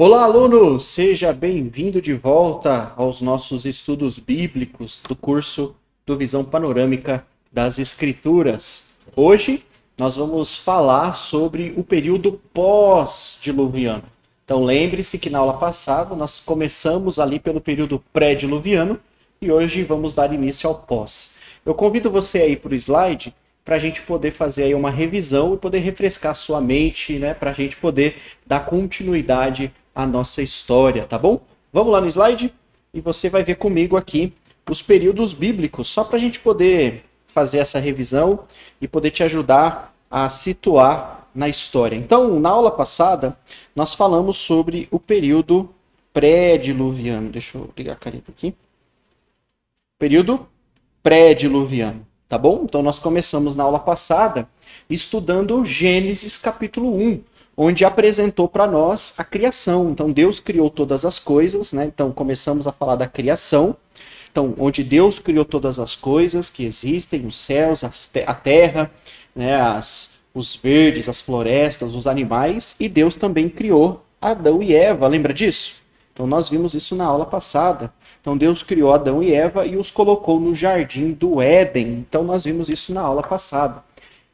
Olá, aluno! Seja bem-vindo de volta aos nossos estudos bíblicos do curso do Visão Panorâmica das Escrituras. Hoje nós vamos falar sobre o período pós-diluviano. Então lembre-se que na aula passada nós começamos ali pelo período pré-diluviano e hoje vamos dar início ao pós. Eu convido você aí para o slide para a gente poder fazer aí uma revisão e poder refrescar sua mente, né? Para a gente poder dar continuidade à nossa história, tá bom? Vamos lá no slide e você vai ver comigo aqui os períodos bíblicos, só para a gente poder fazer essa revisão e poder te ajudar a situar na história. Então, na aula passada, nós falamos sobre o período pré-diluviano. Deixa eu ligar a caneta aqui. Período pré-diluviano. Tá bom? Então nós começamos na aula passada estudando Gênesis capítulo 1, onde apresentou para nós a criação. Então Deus criou todas as coisas, né? Então começamos a falar da criação. Então, onde Deus criou todas as coisas que existem, os céus, a terra, né? Os verdes, as florestas, os animais, e Deus também criou Adão e Eva. Lembra disso? Então nós vimos isso na aula passada. Então Deus criou Adão e Eva e os colocou no jardim do Éden. Então nós vimos isso na aula passada.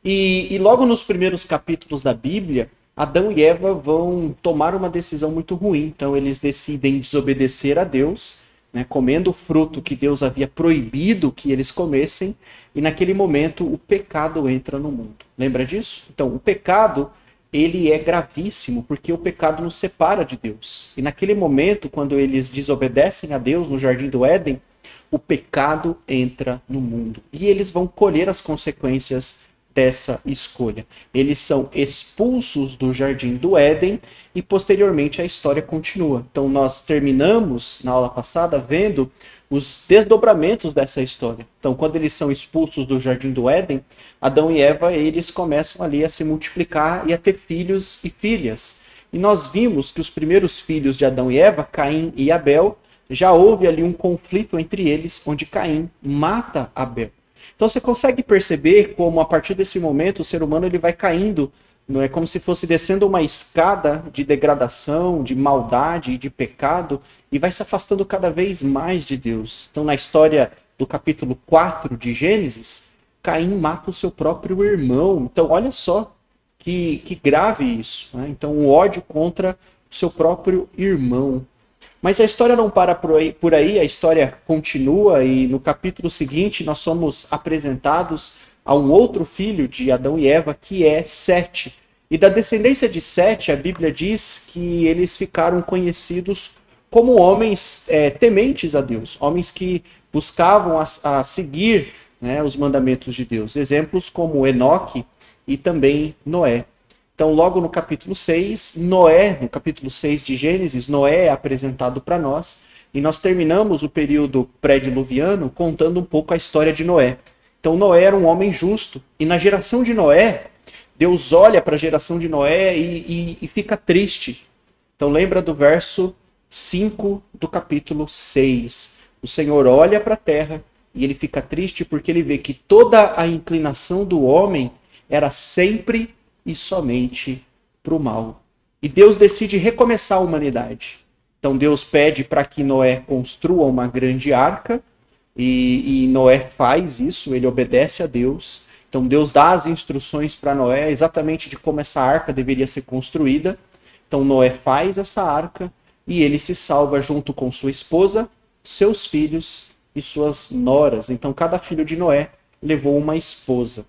E logo nos primeiros capítulos da Bíblia, Adão e Eva vão tomar uma decisão muito ruim. Então eles decidem desobedecer a Deus, né, comendo o fruto que Deus havia proibido que eles comessem. E naquele momento o pecado entra no mundo. Lembra disso? Então o pecado, ele é gravíssimo, porque o pecado nos separa de Deus. E naquele momento, quando eles desobedecem a Deus no Jardim do Éden, o pecado entra no mundo. E eles vão colher as consequências dessa escolha. Eles são expulsos do Jardim do Éden e, posteriormente, a história continua. Então, nós terminamos, na aula passada, vendo os desdobramentos dessa história. Então, quando eles são expulsos do Jardim do Éden, Adão e Eva, eles começam ali a se multiplicar e a ter filhos e filhas. E nós vimos que os primeiros filhos de Adão e Eva, Caim e Abel, já houve ali um conflito entre eles, onde Caim mata Abel. Então você consegue perceber como a partir desse momento o ser humano ele vai caindo, não é como se fosse descendo uma escada de degradação, de maldade e de pecado e vai se afastando cada vez mais de Deus. Então na história do capítulo 4 de Gênesis, Caim mata o seu próprio irmão. Então olha só que grave isso, né? Então o ódio contra o seu próprio irmão. Mas a história não para por aí, a história continua e no capítulo seguinte nós somos apresentados a um outro filho de Adão e Eva, que é Sete. E da descendência de Sete, a Bíblia diz que eles ficaram conhecidos como homens tementes a Deus, homens que buscavam a seguir, né, os mandamentos de Deus. Exemplos como Enoque e também Noé. Então, logo no capítulo 6, Noé, no capítulo 6 de Gênesis, Noé é apresentado para nós, e nós terminamos o período pré-diluviano contando um pouco a história de Noé. Então, Noé era um homem justo, e na geração de Noé, Deus olha para a geração de Noé e fica triste. Então, lembra do verso 5 do capítulo 6. O Senhor olha para a terra e ele fica triste porque ele vê que toda a inclinação do homem era sempre e somente para o mal. E Deus decide recomeçar a humanidade. Então Deus pede para que Noé construa uma grande arca, e Noé faz isso, ele obedece a Deus. Então Deus dá as instruções para Noé exatamente de como essa arca deveria ser construída. Então Noé faz essa arca e ele se salva junto com sua esposa, seus filhos e suas noras. Então cada filho de Noé levou uma esposa.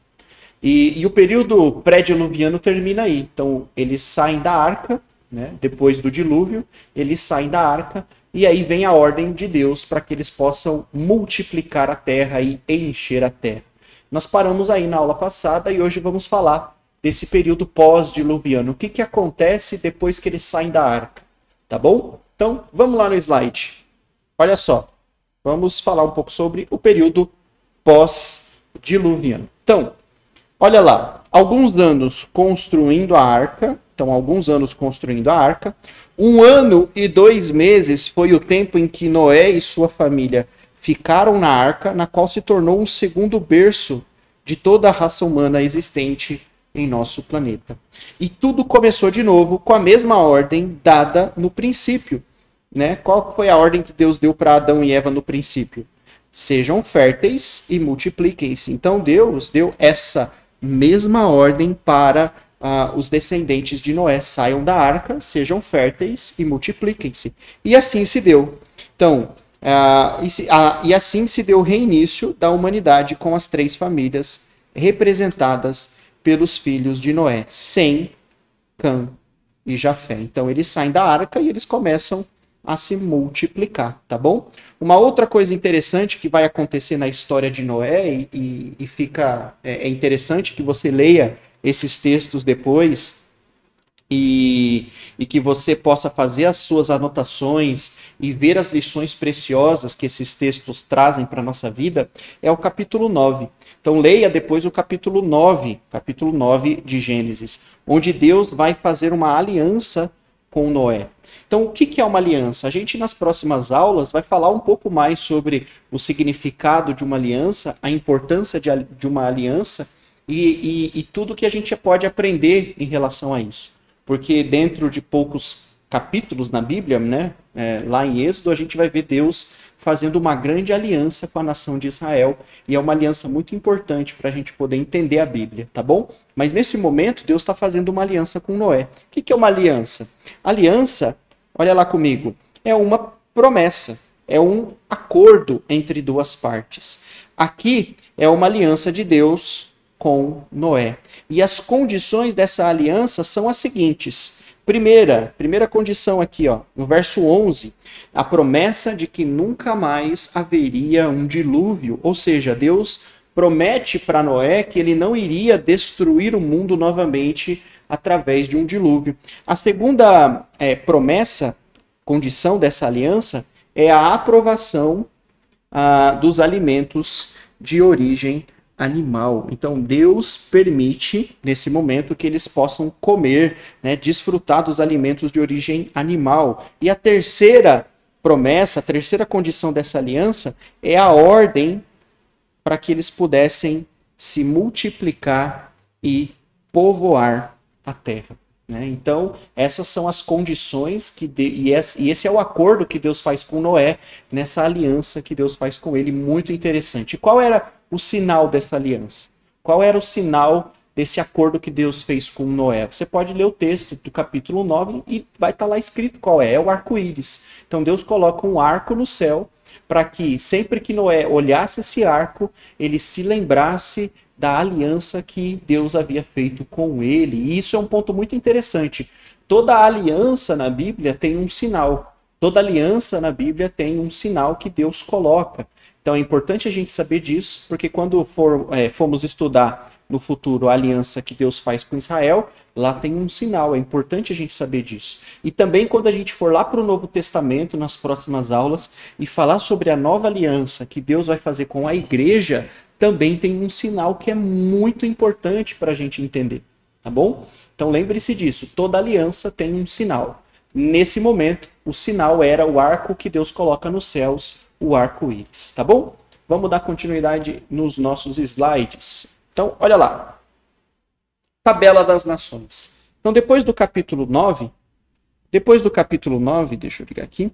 E o período pré-diluviano termina aí. Então, eles saem da arca, né? Depois do dilúvio, eles saem da arca, e aí vem a ordem de Deus para que eles possam multiplicar a terra e encher a terra. Nós paramos aí na aula passada e hoje vamos falar desse período pós-diluviano. O que acontece depois que eles saem da arca? Tá bom? Então, vamos lá no slide. Olha só. Vamos falar um pouco sobre o período pós-diluviano. Então, olha lá, alguns anos construindo a arca, então alguns anos construindo a arca, 1 ano e 2 meses foi o tempo em que Noé e sua família ficaram na arca, na qual se tornou um segundo berço de toda a raça humana existente em nosso planeta. E tudo começou de novo com a mesma ordem dada no princípio, né? Qual foi a ordem que Deus deu para Adão e Eva no princípio? Sejam férteis e multipliquem-se. Então Deus deu essa mesma ordem para os descendentes de Noé. Saiam da arca, sejam férteis e multipliquem-se. E assim se deu. Então, e assim se deu o reinício da humanidade com as 3 famílias representadas pelos filhos de Noé, Sem, Cã e Jafé. Então eles saem da arca e eles começam a se multiplicar, tá bom? Uma outra coisa interessante que vai acontecer na história de Noé e fica interessante que você leia esses textos depois e que você possa fazer as suas anotações e ver as lições preciosas que esses textos trazem para a nossa vida, é o capítulo 9. Então leia depois o capítulo 9 de Gênesis, onde Deus vai fazer uma aliança com Noé. Então, o que é uma aliança? A gente, nas próximas aulas, vai falar um pouco mais sobre o significado de uma aliança, a importância de uma aliança e tudo que a gente pode aprender em relação a isso. Porque dentro de poucos capítulos na Bíblia, né, lá em Êxodo, a gente vai ver Deus fazendo uma grande aliança com a nação de Israel, e é uma aliança muito importante para a gente poder entender a Bíblia, tá bom? Mas nesse momento, Deus está fazendo uma aliança com Noé. O que é uma aliança? Aliança, olha lá comigo, é uma promessa, é um acordo entre duas partes. Aqui é uma aliança de Deus com Noé. E as condições dessa aliança são as seguintes. Primeira condição aqui, ó, no verso 11, a promessa de que nunca mais haveria um dilúvio, ou seja, Deus promete para Noé que ele não iria destruir o mundo novamente através de um dilúvio. A segunda condição dessa aliança, é a aprovação dos alimentos de origem animal. Então Deus permite, nesse momento, que eles possam comer, né, desfrutar dos alimentos de origem animal. E a terceira promessa, a terceira condição dessa aliança é a ordem para que eles pudessem se multiplicar e povoar a terra. Né? Então, essas são as condições e esse é o acordo que Deus faz com Noé, nessa aliança que Deus faz com ele, muito interessante. E qual era o sinal dessa aliança? Qual era o sinal desse acordo que Deus fez com Noé? Você pode ler o texto do capítulo 9 e vai estar lá escrito qual é o arco-íris. Então Deus coloca um arco no céu para que sempre que Noé olhasse esse arco, ele se lembrasse da aliança que Deus havia feito com ele. E isso é um ponto muito interessante. Toda aliança na Bíblia tem um sinal. Toda aliança na Bíblia tem um sinal que Deus coloca. Então é importante a gente saber disso, porque quando formos estudar no futuro a aliança que Deus faz com Israel, lá tem um sinal, é importante a gente saber disso. E também quando a gente for lá para o Novo Testamento, nas próximas aulas, e falar sobre a nova aliança que Deus vai fazer com a igreja, também tem um sinal que é muito importante para a gente entender, tá bom? Então lembre-se disso, toda aliança tem um sinal. Nesse momento, o sinal era o arco que Deus coloca nos céus, o arco-íris, tá bom? Vamos dar continuidade nos nossos slides. Então, olha lá. Tabela das nações. Então, depois do capítulo 9, deixa eu ligar aqui.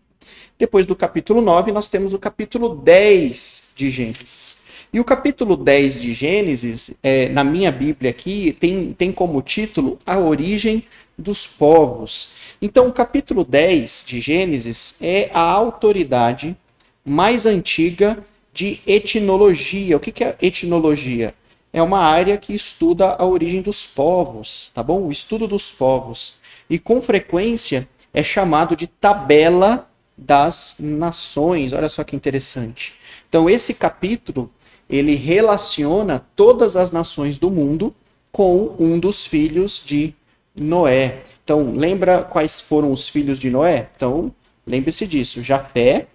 Depois do capítulo 9, nós temos o capítulo 10 de Gênesis. E o capítulo 10 de Gênesis, na minha Bíblia aqui, tem como título A Origem dos Povos. Então, o capítulo 10 de Gênesis é a autoridade mais antiga de etnologia. O que é etnologia? É uma área que estuda a origem dos povos, tá bom? O estudo dos povos. E com frequência é chamado de tabela das nações. Olha só que interessante. Então esse capítulo, ele relaciona todas as nações do mundo com um dos filhos de Noé. Então lembra quais foram os filhos de Noé? Então lembre-se disso, Jafé,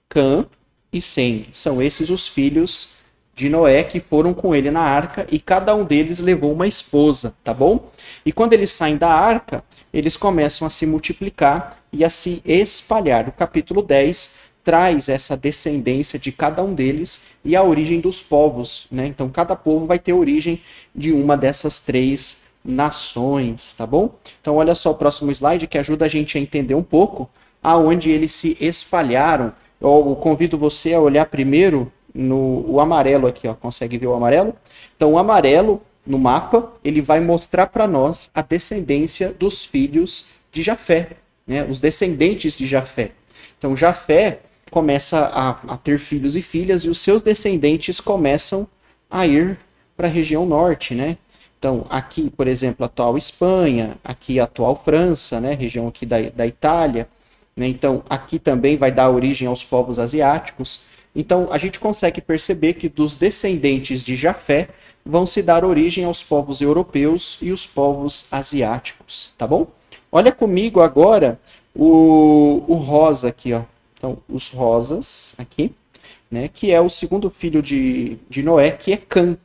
Cã e Sem. São esses os filhos de Noé que foram com ele na arca, e cada um deles levou uma esposa, tá bom? E quando eles saem da arca, eles começam a se multiplicar e a se espalhar. O capítulo 10 traz essa descendência de cada um deles e a origem dos povos, né? Então, cada povo vai ter origem de uma dessas três nações, tá bom? Então, olha só o próximo slide que ajuda a gente a entender um pouco aonde eles se espalharam. Eu convido você a olhar primeiro no amarelo aqui, ó. Consegue ver o amarelo? Então, o amarelo no mapa, ele vai mostrar para nós a descendência dos filhos de Jafé, né? Os descendentes de Jafé. Então, Jafé começa a ter filhos e filhas e os seus descendentes começam a ir para a região norte, né? Então, aqui, por exemplo, a atual Espanha, aqui a atual França, né? Região aqui da Itália, né? Então, aqui também vai dar origem aos povos asiáticos. Então, a gente consegue perceber que dos descendentes de Jafé vão se dar origem aos povos europeus e os povos asiáticos, tá bom? Olha comigo agora o rosa aqui, ó. Então, os rosas aqui, né? Que é o segundo filho de Noé, que é Cã,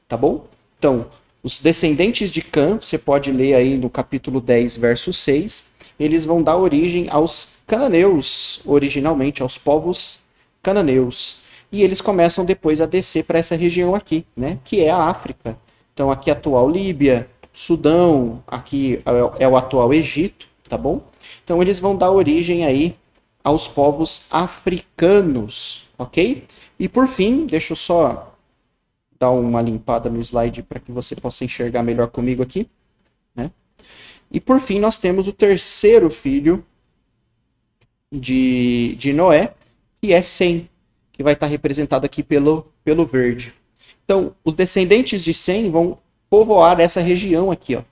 tá bom? Então, os descendentes de Cã, você pode ler aí no capítulo 10, verso 6, eles vão dar origem aos cananeus, originalmente, aos povos cananeus. E eles começam depois a descer para essa região aqui, né? Que é a África. Então, aqui a atual Líbia, Sudão, aqui é o atual Egito, tá bom? Então, eles vão dar origem aí aos povos africanos, ok? E por fim, deixa eu só dar uma limpada no slide para que você possa enxergar melhor comigo aqui, né? E por fim, nós temos o terceiro filho de Noé, que é Sem, que vai estar representado aqui pelo verde. Então, os descendentes de Sem vão povoar essa região aqui, ó.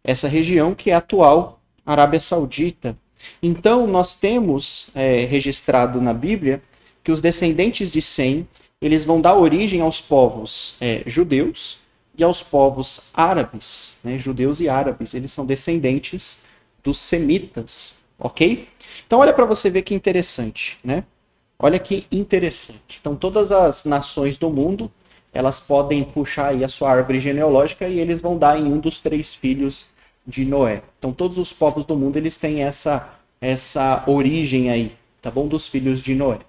Essa região que é a atual Arábia Saudita. Então, nós temos registrado na Bíblia que os descendentes de Sem, eles vão dar origem aos povos judeus e aos povos árabes, né? Judeus e árabes, eles são descendentes dos semitas, ok? Então, olha para você ver que interessante, né? Olha que interessante. Então, todas as nações do mundo, elas podem puxar aí a sua árvore genealógica e eles vão dar em um dos três filhos de Noé. Então, todos os povos do mundo, eles têm essa origem aí, tá bom? Dos filhos de Noé.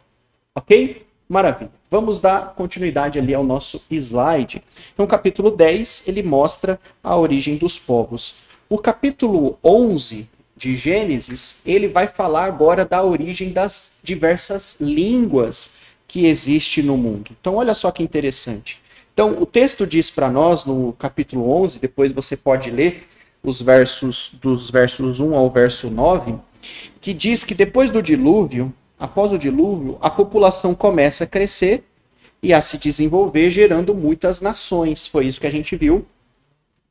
Ok? Maravilha. Vamos dar continuidade ali ao nosso slide. Então, o capítulo 10, ele mostra a origem dos povos. O capítulo 11 de Gênesis, ele vai falar agora da origem das diversas línguas que existem no mundo. Então, olha só que interessante. Então, o texto diz para nós, no capítulo 11, depois você pode ler os versos dos versos 1 ao verso 9, que diz que depois do dilúvio, após o dilúvio, a população começa a crescer e a se desenvolver, gerando muitas nações. Foi isso que a gente viu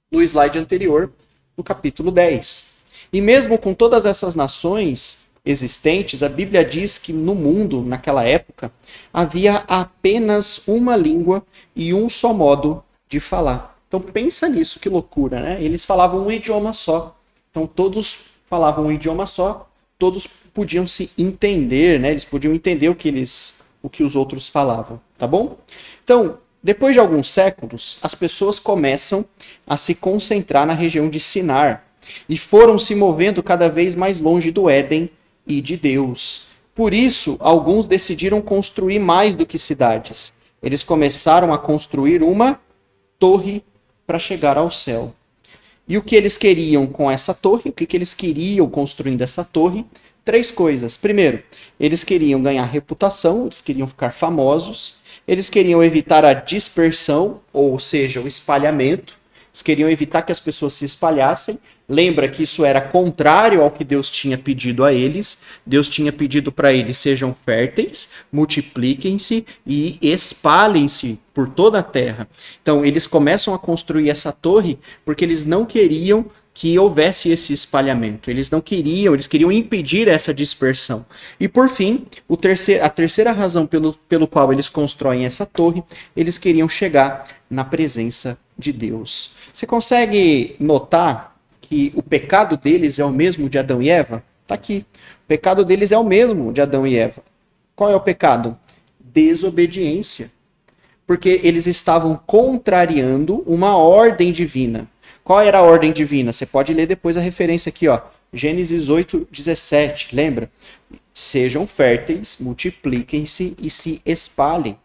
no slide anterior, no capítulo 10. E mesmo com todas essas nações existentes, a Bíblia diz que no mundo, naquela época, havia apenas uma língua e um só modo de falar. Então pensa nisso, que loucura, né? Eles falavam um idioma só. Então todos falavam um idioma só, todos podiam se entender, né? Eles podiam entender o que os outros falavam, tá bom? Então, depois de alguns séculos, as pessoas começam a se concentrar na região de Sinar e foram se movendo cada vez mais longe do Éden e de Deus. Por isso, alguns decidiram construir mais do que cidades. Eles começaram a construir uma torre para chegar ao céu. E o que eles queriam com essa torre? O que eles queriam construindo essa torre? 3 coisas. Primeiro, eles queriam ganhar reputação, eles queriam ficar famosos, eles queriam evitar a dispersão, ou seja, o espalhamento. Eles queriam evitar que as pessoas se espalhassem. Lembra que isso era contrário ao que Deus tinha pedido a eles. Deus tinha pedido para eles: sejam férteis, multipliquem-se e espalhem-se por toda a terra. Então, eles começam a construir essa torre porque eles não queriam que houvesse esse espalhamento. Eles queriam impedir essa dispersão. E por fim, a terceira razão pelo qual eles constroem essa torre, eles queriam chegar na presença de Deus. Você consegue notar que o pecado deles é o mesmo de Adão e Eva? Está aqui. O pecado deles é o mesmo de Adão e Eva. Qual é o pecado? Desobediência. Porque eles estavam contrariando uma ordem divina. Qual era a ordem divina? Você pode ler depois a referência aqui, ó. Gênesis 8:17, lembra? sejam férteis, multipliquem-se e se espalhem.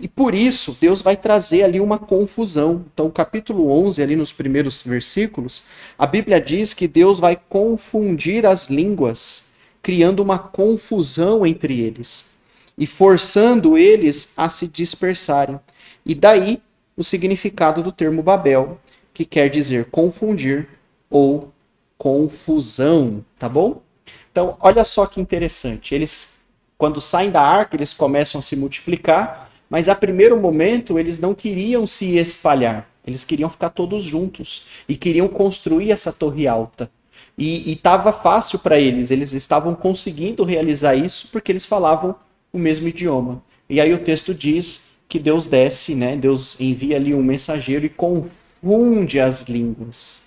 E por isso, Deus vai trazer ali uma confusão. Então, capítulo 11, ali nos primeiros versículos, a Bíblia diz que Deus vai confundir as línguas, criando uma confusão entre eles e forçando eles a se dispersarem. E daí o significado do termo Babel, que quer dizer confundir ou confusão, tá bom? Então, olha só que interessante. Eles, quando saem da arca, eles começam a se multiplicar, mas a primeiro momento eles não queriam se espalhar. Eles queriam ficar todos juntos e queriam construir essa torre alta. E estava fácil para eles. Eles estavam conseguindo realizar isso porque eles falavam o mesmo idioma. E aí o texto diz que Deus desce, né? Deus envia ali um mensageiro e confunde as línguas.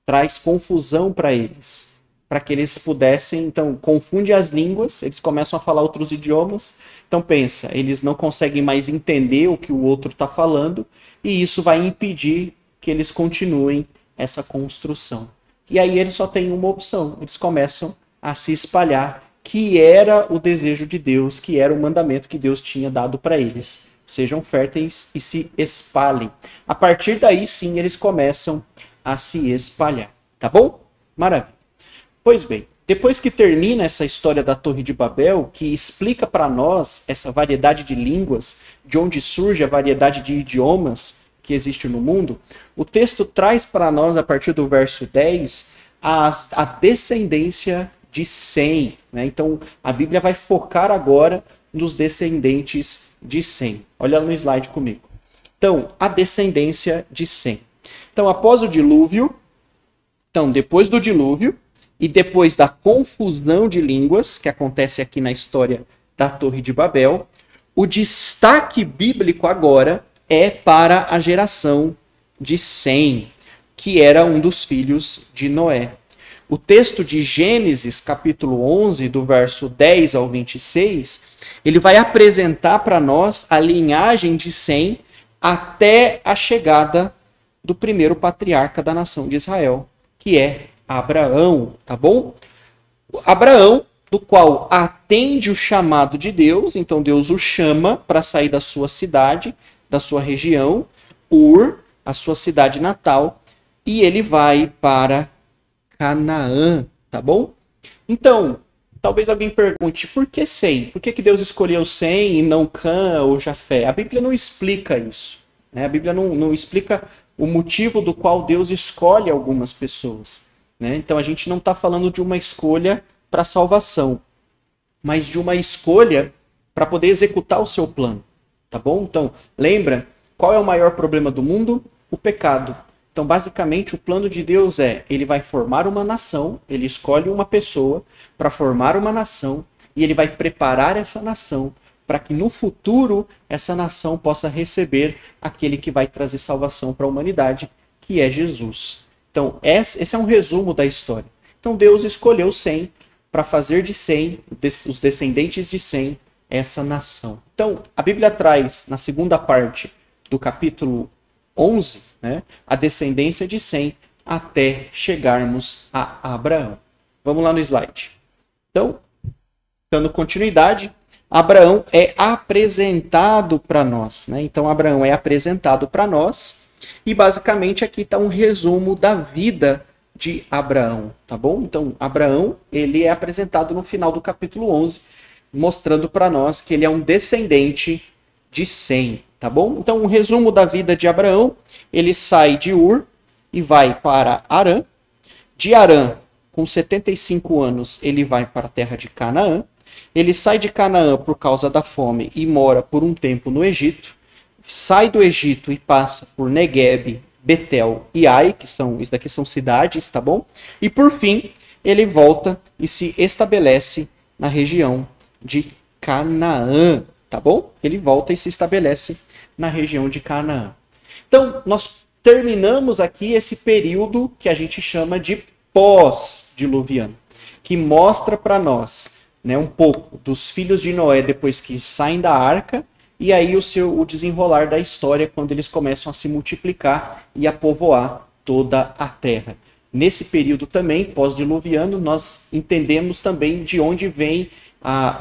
Traz confusão para eles. Para que eles pudessem, então, confunde as línguas, eles começam a falar outros idiomas. Então, pensa, eles não conseguem mais entender o que o outro está falando, e isso vai impedir que eles continuem essa construção. E aí eles só têm uma opção, eles começam a se espalhar, que era o desejo de Deus, que era o mandamento que Deus tinha dado para eles. Sejam férteis e se espalhem. A partir daí, sim, eles começam a se espalhar. Tá bom? Maravilha. Pois bem, depois que termina essa história da Torre de Babel, que explica para nós essa variedade de línguas, de onde surge a variedade de idiomas que existe no mundo, o texto traz para nós, a partir do verso 10, a descendência de Sem. Né? Então, a Bíblia vai focar agora nos descendentes de Sem. Olha no slide comigo. Então, a descendência de Sem. Então, após o dilúvio, depois do dilúvio, e depois da confusão de línguas, que acontece aqui na história da Torre de Babel, o destaque bíblico agora é para a geração de Sem, que era um dos filhos de Noé. O texto de Gênesis, capítulo 11, do verso 10 ao 26, ele vai apresentar para nós a linhagem de Sem até a chegada do primeiro patriarca da nação de Israel, que é Abraão, tá bom? Abraão, do qual atende o chamado de Deus, então Deus o chama para sair da sua cidade, da sua região, Ur, a sua cidade natal, e ele vai para Canaã, tá bom? Então, talvez alguém pergunte, por que Sem? Por que Deus escolheu Sem e não Cã ou Jafé? A Bíblia não explica isso, né? A Bíblia não explica o motivo do qual Deus escolhe algumas pessoas. Né? Então a gente não está falando de uma escolha para salvação, mas de uma escolha para poder executar o seu plano. Tá bom? Então, lembra, qual é o maior problema do mundo? O pecado. Então, basicamente, o plano de Deus ele vai formar uma nação, ele escolhe uma pessoa para formar uma nação, e ele vai preparar essa nação para que no futuro essa nação possa receber aquele que vai trazer salvação para a humanidade, que é Jesus. Então, esse é um resumo da história. Então, Deus escolheu Sem para fazer de Sem, os descendentes de Sem, essa nação. Então, a Bíblia traz, na segunda parte do capítulo 11, né, a descendência de Sem até chegarmos a Abraão. Vamos lá no slide. Então, dando continuidade, Abraão é apresentado para nós. Né? Então, Abraão é apresentado para nós. E basicamente aqui está um resumo da vida de Abraão, tá bom? Então, Abraão, ele é apresentado no final do capítulo 11, mostrando para nós que ele é um descendente de Sem, tá bom? Então, um resumo da vida de Abraão, ele sai de Ur e vai para Harã. De Harã, com 75 anos, ele vai para a terra de Canaã. Ele sai de Canaã por causa da fome e mora por um tempo no Egito. Sai do Egito e passa por Negueb, Betel e Ai, isso daqui são cidades, tá bom? E por fim, ele volta e se estabelece na região de Canaã, tá bom? Ele volta e se estabelece na região de Canaã. Então, nós terminamos aqui esse período que a gente chama de pós-diluviano, que mostra para nós, né, um pouco dos filhos de Noé depois que saem da arca, e aí o desenrolar da história quando eles começam a se multiplicar e a povoar toda a terra. Nesse período também, pós-diluviano, nós entendemos também de onde vem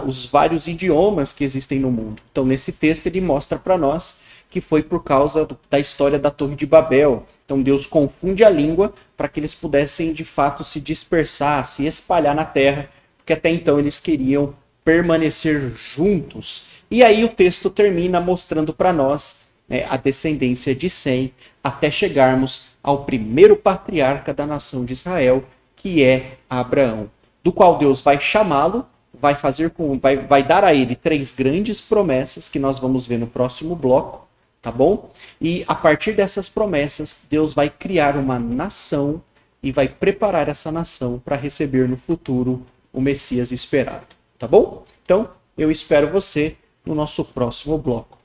os vários idiomas que existem no mundo. Então, nesse texto, ele mostra para nós que foi por causa da história da Torre de Babel. Então, Deus confunde a língua para que eles pudessem, de fato, se dispersar, se espalhar na terra, porque até então eles queriam permanecer juntos. E aí o texto termina mostrando para nós, né, a descendência de Sem, até chegarmos ao primeiro patriarca da nação de Israel, que é Abraão, do qual Deus vai chamá-lo, vai dar a ele 3 grandes promessas que nós vamos ver no próximo bloco, tá bom? E a partir dessas promessas, Deus vai criar uma nação e vai preparar essa nação para receber no futuro o Messias esperado, tá bom? Então, eu espero você no nosso próximo bloco.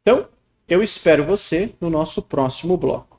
Então, eu espero você no nosso próximo bloco.